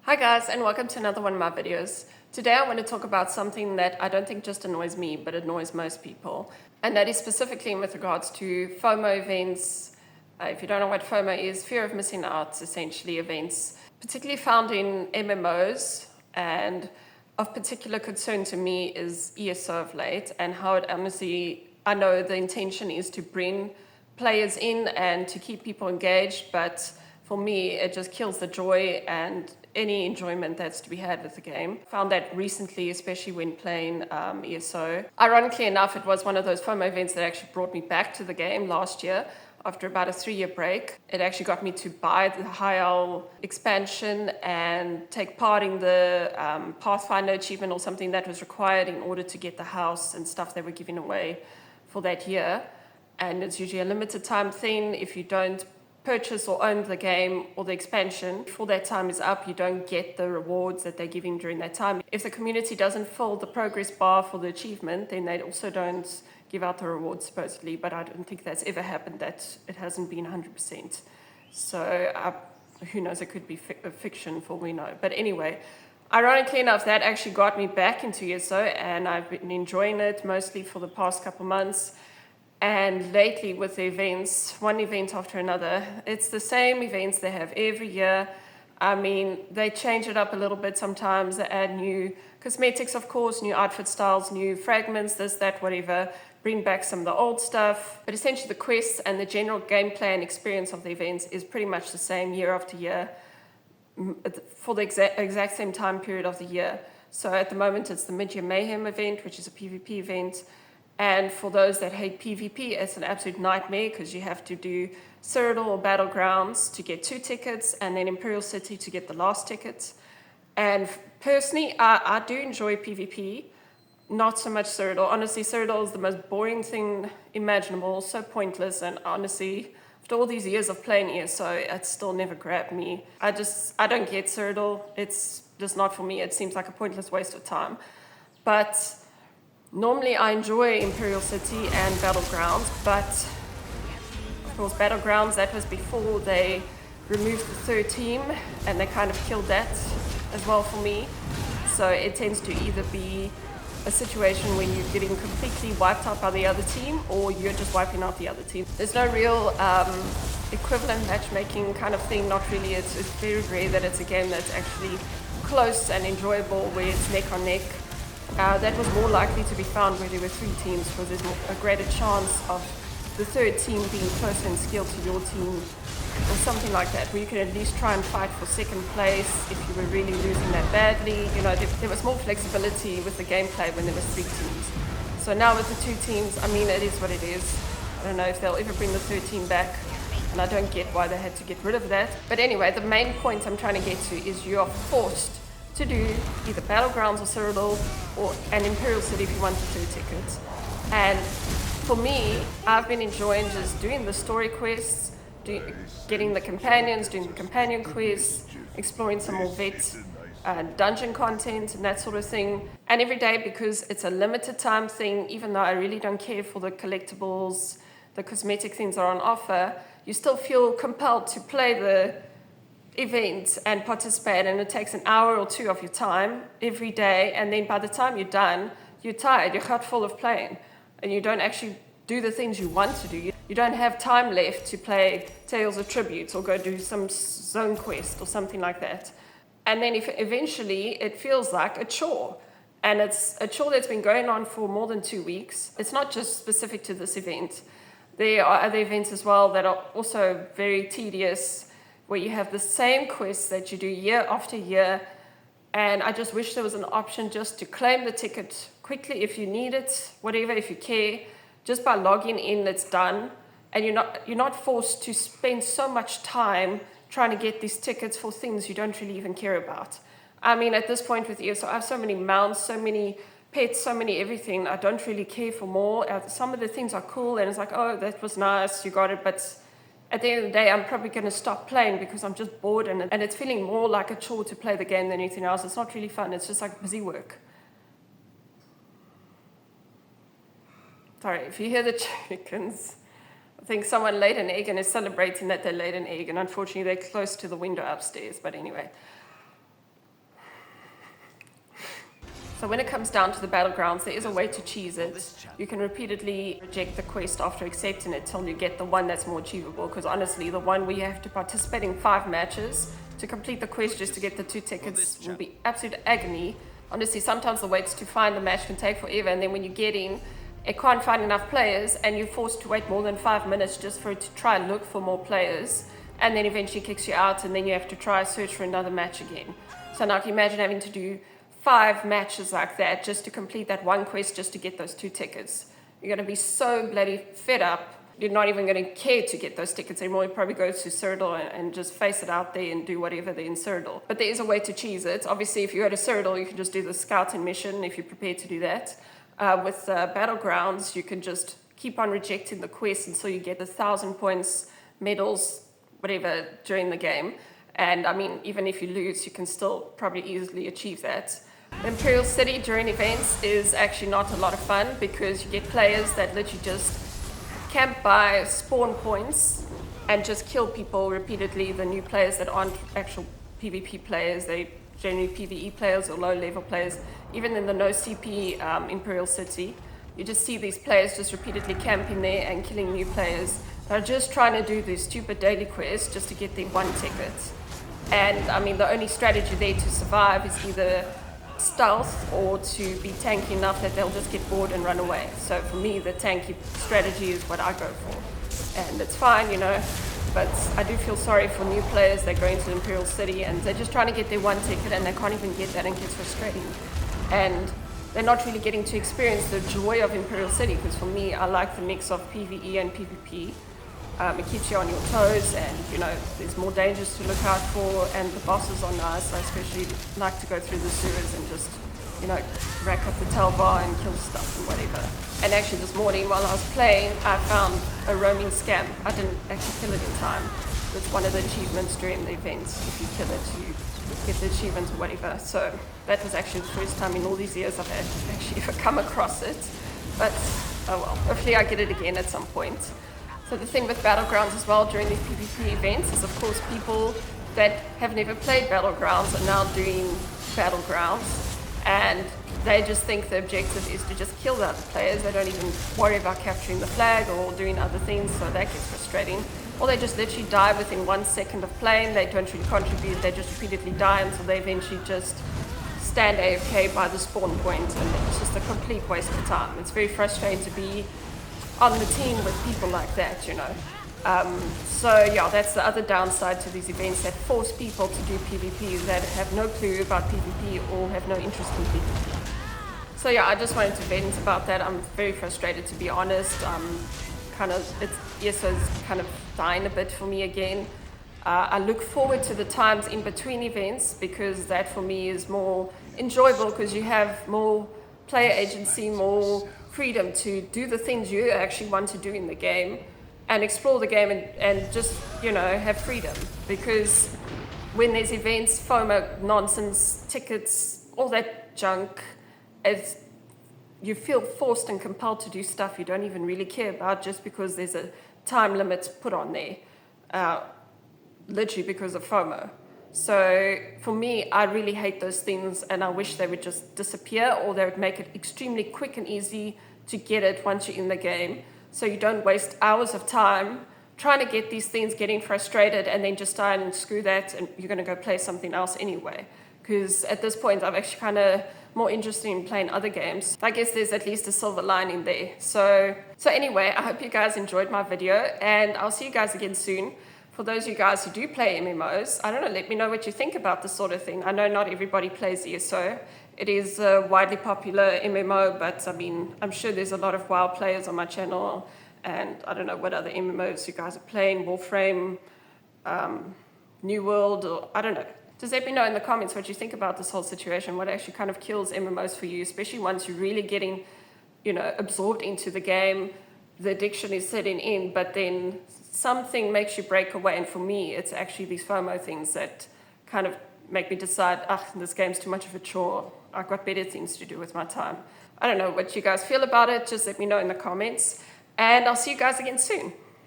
Hi guys, and welcome to another one of my videos. Today I want to talk about something that I don't think just annoys me, but annoys most people. And that is specifically with regards to FOMO events. If you don't know what FOMO is, fear of missing out, essentially events, particularly found in MMOs. And of particular concern to me is ESO of late, and how it honestly, I know the intention is to bring players in and to keep people engaged, but for me, it just kills the joy and any enjoyment that's to be had with the game. Found that recently, especially when playing ESO. Ironically enough, it was one of those FOMO events that actually brought me back to the game last year after about a 3-year break. It actually got me to buy the High Owl expansion and take part in the Pathfinder achievement or something that was required in order to get the house and stuff they were giving away for that year. And it's usually a limited time thing. If you don't purchase or own the game or the expansion before that time is up, you don't get the rewards that they're giving during that time. If the community doesn't fill the progress bar for the achievement, then they also don't give out the rewards supposedly, but I don't think that's ever happened, that it hasn't been 100%. So who knows, it could be fiction for all we know. But anyway, ironically enough, that actually got me back into ESO, and I've been enjoying it mostly for the past couple months. And lately with the events, one event after another, it's the same events they have every year. I mean, they change it up a little bit sometimes. They add new cosmetics, of course, new outfit styles, new fragments, this, that, whatever. Bring back some of the old stuff. But essentially the quests and the general gameplay and experience of the events is pretty much the same year after year for the exact same time period of the year. So at the moment it's the Midyear Mayhem event, which is a PvP event. And for those that hate PvP, it's an absolute nightmare because you have to do Cyrodiil or Battlegrounds to get 2 tickets, and then Imperial City to get the last tickets. And personally, I do enjoy PvP, not so much Cyrodiil. Honestly, Cyrodiil is the most boring thing imaginable, so pointless, and honestly, after all these years of playing ESO, it still never grabbed me. I don't get Cyrodiil. It's just not for me. It seems like a pointless waste of time. But normally I enjoy Imperial City and Battlegrounds, but of course Battlegrounds, that was before they removed the 3rd team, and they kind of killed that as well for me. So it tends to either be a situation when you're getting completely wiped out by the other team, or you're just wiping out the other team. There's no real equivalent matchmaking kind of thing, not really. It's very rare that it's a game that's actually close and enjoyable where it's neck on neck. That was more likely to be found where there were 3 teams, because there's a greater chance of the 3rd team being closer in skill to your team or something like that, where you can at least try and fight for 2nd place if you were really losing that badly. You know, there was more flexibility with the gameplay when there was 3 teams. So now with the 2 teams, I mean, it is what it is. I don't know if they'll ever bring the 3rd team back, and I don't get why they had to get rid of that. But anyway, the main point I'm trying to get to is you are forced to do either Battlegrounds or Cyrodiil or an Imperial City if you want the 3rd ticket. And for me, I've been enjoying just doing the story quests, getting the companions, doing the companion quests, exploring some more vet dungeon content and that sort of thing. And every day, because it's a limited time thing, even though I really don't care for the collectibles, the cosmetic things that are on offer, you still feel compelled to play the event and participate, and it takes an hour or 2 of your time every day, and then by the time you're done, you're tired, you're heart full of playing, and you don't actually do the things you want to do. You don't have time left to play Tales of Tributes or go do some zone quest or something like that. And then if eventually it feels like a chore, and it's a chore that's been going on for more than 2 weeks. It's not just specific to this event. There are other events as well that are also very tedious, where you have the same quests that you do year after year. And I just wish there was an option just to claim the ticket quickly if you need it, whatever, if you care. Just by logging in, it's done. And you're not forced to spend so much time trying to get these tickets for things you don't really even care about. I mean, at this point with ESO, I have so many mounts, so many pets, so many everything. I don't really care for more. Some of the things are cool, and it's like, oh, that was nice, you got it, but at the end of the day, I'm probably going to stop playing because I'm just bored, and it's feeling more like a chore to play the game than anything else. It's not really fun. It's just like busy work. Sorry, if you hear the chickens, I think someone laid an egg and is celebrating that they laid an egg, and unfortunately they're close to the window upstairs. But anyway, So when it comes down to the Battlegrounds, there is a way to cheese it. You can repeatedly reject the quest after accepting it till you get the one that's more achievable, because honestly, the one where you have to participate in 5 matches to complete the quest just to get the 2 tickets will be absolute agony. Honestly, sometimes the waits to find the match can take forever, and then when you get in, it can't find enough players, and you're forced to wait more than 5 minutes just for it to try and look for more players, and then eventually kicks you out, and then you have to try search for another match again. So now can you imagine having to do 5 matches like that just to complete that one quest just to get those 2 tickets. You're going to be so bloody fed up, you're not even going to care to get those tickets anymore. You probably go to Cyrodiil and just face it out there and do whatever there in Cyrodiil. But there is a way to cheese it. Obviously, if you go to Cyrodiil, you can just do the scouting mission if you're prepared to do that. With Battlegrounds, you can just keep on rejecting the quest until you get the 1,000 points, medals, whatever, during the game. And I mean, even if you lose, you can still probably easily achieve that. Imperial City during events is actually not a lot of fun, because you get players that literally just camp by spawn points and just kill people repeatedly. The new players that aren't actual PvP players, they generally PvE players or low level players. Even in the no CP Imperial City, you just see these players just repeatedly camping there and killing new players that are just trying to do these stupid daily quests just to get their 1 ticket. And I mean, the only strategy there to survive is either stealth or to be tanky enough that they'll just get bored and run away. So for me, the tanky strategy is what I go for. And it's fine, you know, but I do feel sorry for new players that go into Imperial City and they're just trying to get their 1 ticket and they can't even get that, and it gets frustrating. And they're not really getting to experience the joy of Imperial City, because for me, I like the mix of PvE and PvP. It keeps you on your toes, and you know, there's more dangers to look out for, and the bosses are nice. I especially like to go through the sewers and just, you know, rack up the tail bar and kill stuff and whatever. And actually this morning while I was playing, I found a roaming scam. I didn't actually kill it in time. It's one of the achievements during the events. If you kill it, you get the achievement or whatever. So that was actually the first time in all these years I've actually ever come across it. But oh well, hopefully I get it again at some point. So the thing with Battlegrounds as well during these PvP events is, of course, people that have never played Battlegrounds are now doing Battlegrounds, and they just think the objective is to just kill the other players. They don't even worry about capturing the flag or doing other things, so that gets frustrating. Or they just literally die within 1 second of playing. They don't really contribute, they just repeatedly die until they eventually just stand AFK by the spawn point, and it's just a complete waste of time. It's very frustrating to be on the team with people like that, you know. So yeah, that's the other downside to these events that force people to do PvP that have no clue about PvP or have no interest in PvP. So yeah, I just wanted to vent about that. I'm very frustrated, to be honest. ESO's kind of dying a bit for me again. I look forward to the times in between events, because that for me is more enjoyable, because you have more player agency, more freedom to do the things you actually want to do in the game and explore the game and just, you know, have freedom. Because when there's events, FOMO, nonsense, tickets, all that junk, you feel forced and compelled to do stuff you don't even really care about just because there's a time limit put on there, literally because of FOMO. So for me, I really hate those things, and I wish they would just disappear, or they would make it extremely quick and easy to get it once you're in the game, so you don't waste hours of time trying to get these things, getting frustrated, and then just die and screw that, and you're going to go play something else anyway. Because at this point, I'm actually kind of more interested in playing other games. I guess there's at least a silver lining there. So anyway, I hope you guys enjoyed my video, and I'll see you guys again soon. For those of you guys who do play MMOs, I don't know, let me know what you think about this sort of thing. I know not everybody plays ESO. It is a widely popular MMO, but I mean, I'm sure there's a lot of WoW players on my channel, and I don't know what other MMOs you guys are playing, Warframe, New World, or I don't know. Just let me know in the comments what you think about this whole situation, what actually kind of kills MMOs for you, especially once you're really getting, you know, absorbed into the game, the addiction is setting in, but then something makes you break away. And for me, it's actually these FOMO things that kind of make me decide, this game's too much of a chore. I've got better things to do with my time. I don't know what you guys feel about it. Just let me know in the comments, and I'll see you guys again soon.